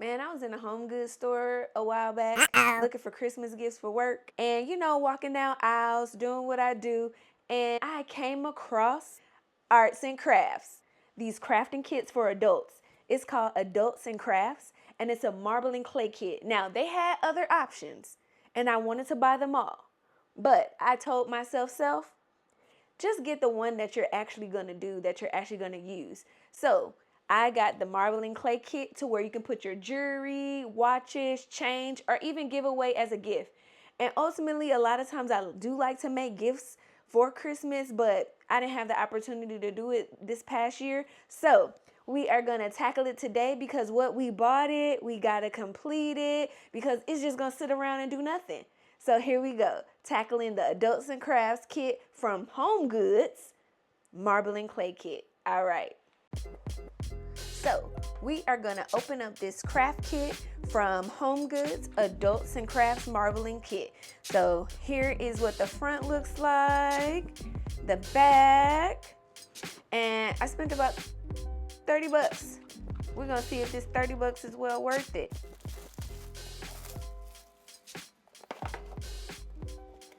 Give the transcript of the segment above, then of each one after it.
Man, I was in a HomeGoods store a while back looking for Christmas gifts for work. And you know, walking down aisles, doing what I do. And I came across arts and crafts. These crafting kits for adults. It's called Adults and Crafts. And it's a marble and clay kit. Now, they had other options. And I wanted to buy them all. But I told myself, just get the one that you're actually going to do, that you're actually going to use. So I got the marble and clay kit to where you can put your jewelry, watches, change, or even give away as a gift. And ultimately, a lot of times I do like to make gifts for Christmas, but I didn't have the opportunity to do it this past year. So we are going to tackle it today because what we bought it, we got to complete it because it's just going to sit around and do nothing. So here we go, tackling the Adults and Crafts kit from HomeGoods Marble and Clay Kit. All right. So we are gonna open up this craft kit from HomeGoods Adults and Crafts Marbling Kit. So here is what the front looks like, the back, and I spent about 30 bucks. We're gonna see if this 30 bucks is well worth it.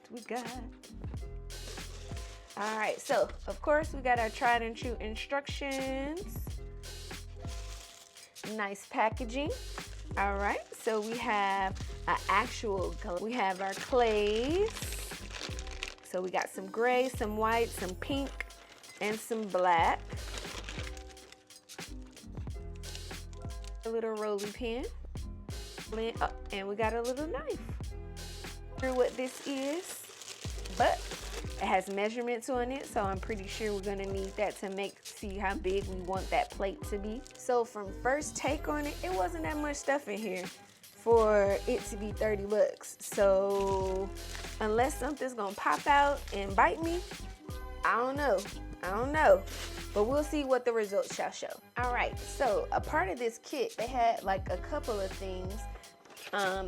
We got. All right, so of course we got our tried and true instructions. Nice packaging. All right, so we have an actual color. We have our clays. So we got some gray, some white, some pink, and some black. A little rolling pin. And we got a little knife. What this is, but it has measurements on it, so I'm pretty sure we're gonna need that to see how big we want that plate to be. So from first take on it, it wasn't that much stuff in here for it to be 30 bucks. So unless something's gonna pop out and bite me, I don't know, but we'll see what the results shall show. All right, so a part of this kit, they had like a couple of things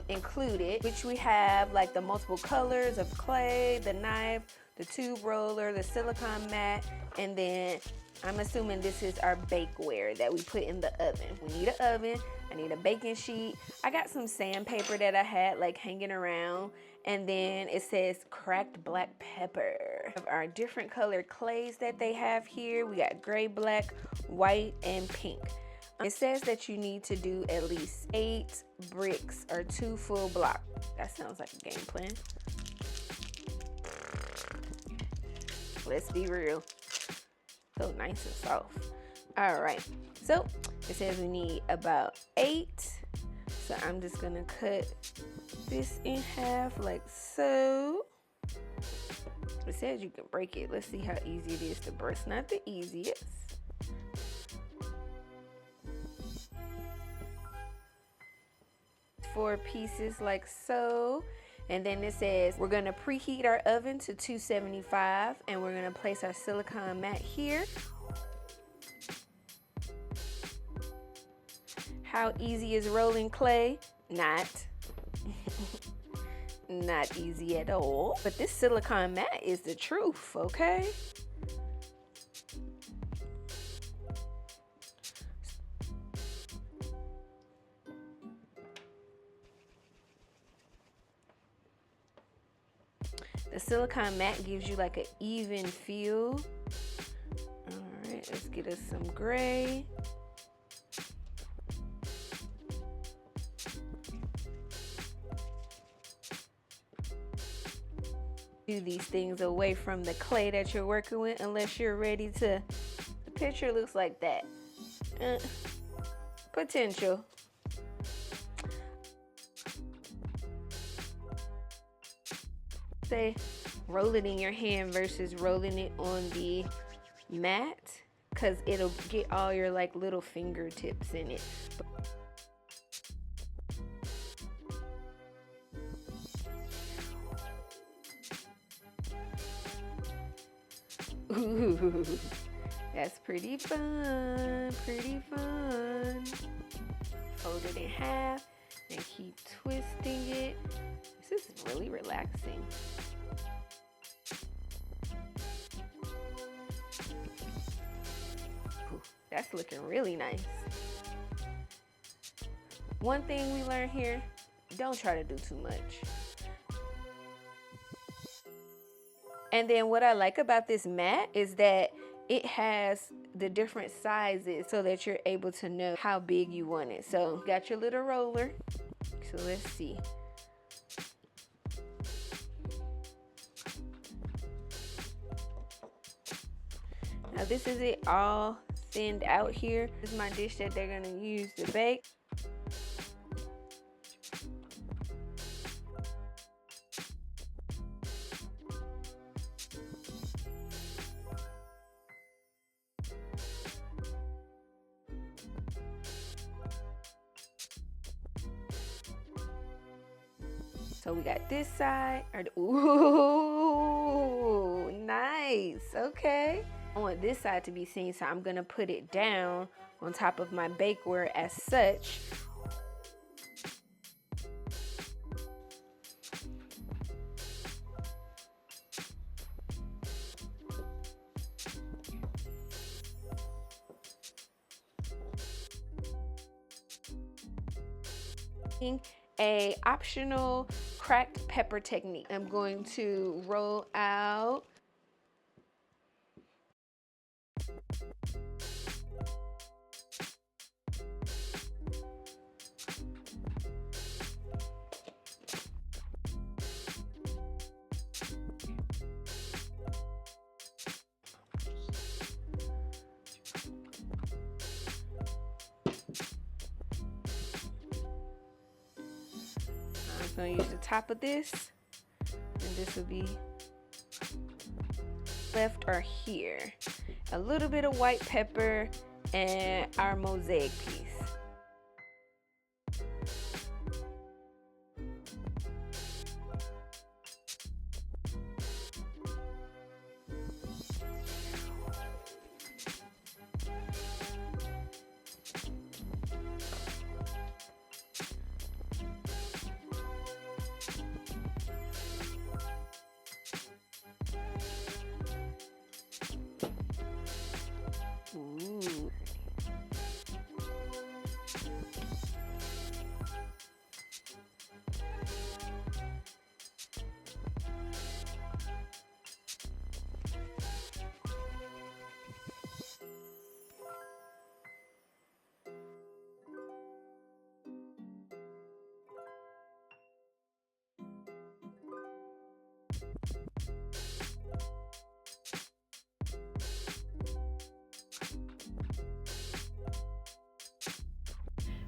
included, which we have like the multiple colors of clay, the knife, the tube roller, the silicone mat, and then I'm assuming this is our bakeware that we put in the oven. We need an oven, I need a baking sheet, I got some sandpaper that I had like hanging around, and then it says cracked black pepper. Our different colored clays that they have here, we got gray, black, white, and pink. It says that you need to do at least 8 bricks or 2 full blocks. That sounds like a game plan. Let's be real. So nice and soft. All right, so it says we need about 8. So I'm just gonna cut this in half like so. It says you can break it. Let's see how easy it is to break. It's not the easiest. 4 pieces like so, and then it says we're gonna preheat our oven to 275, and we're gonna place our silicone mat here. How easy is rolling clay? Not. Not easy at all, but this silicone mat is the truth, okay? The silicone mat gives you like an even feel. All right, let's get us some gray. Do these things away from the clay that you're working with unless you're ready to. The picture looks like that. Potential. Say roll it in your hand versus rolling it on the mat, because it'll get all your like little fingertips in it. Ooh, that's pretty fun, pretty fun. Fold it in half and keep twisting it. This is really relaxing. Ooh, that's looking really nice. One thing we learned here, don't try to do too much. And then what I like about this mat is that it has the different sizes so that you're able to know how big you want it. So you got your little roller. So let's see. Now this is it all thinned out here. This is my dish that they're gonna use to bake. So we got this side. Ooh, nice. Okay. I want this side to be seen, so I'm gonna put it down on top of my bakeware as such. A optional cracked pepper technique. I'm going to roll out I'm going to use the top of this, and this will be left or here. A little bit of white pepper and our mosaic piece. Ooh.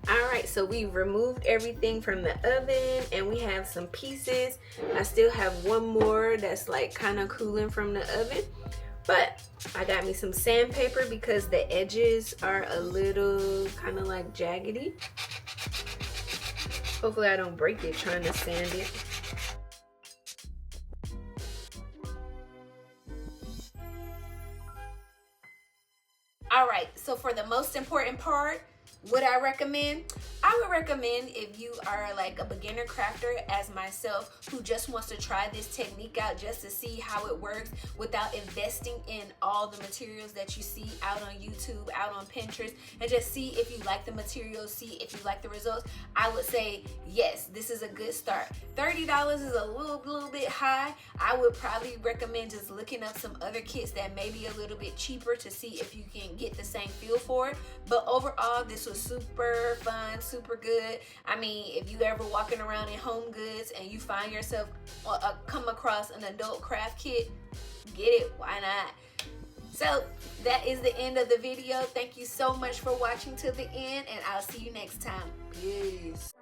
Alright, so we removed everything from the oven and we have some pieces. I still have one more that's like kind of cooling from the oven, but I got me some sandpaper because the edges are a little kind of like jaggedy. Hopefully I don't break it trying to sand it. Alright, so for the most important part, would I recommend? I would recommend if you are like a beginner crafter as myself who just wants to try this technique out just to see how it works without investing in all the materials that you see out on YouTube, out on Pinterest, and just see if you like the materials, see if you like the results. I would say yes, this is a good start. $30 is a little bit high. I would probably recommend just looking up some other kits that may be a little bit cheaper to see if you can get the same feel for it. But overall, this was super fun, super good. I mean, if you ever walking around in HomeGoods and you find yourself come across an adult craft kit, get it, why not? So that is the end of the video. Thank you so much for watching to the end, and I'll see you next time. Peace.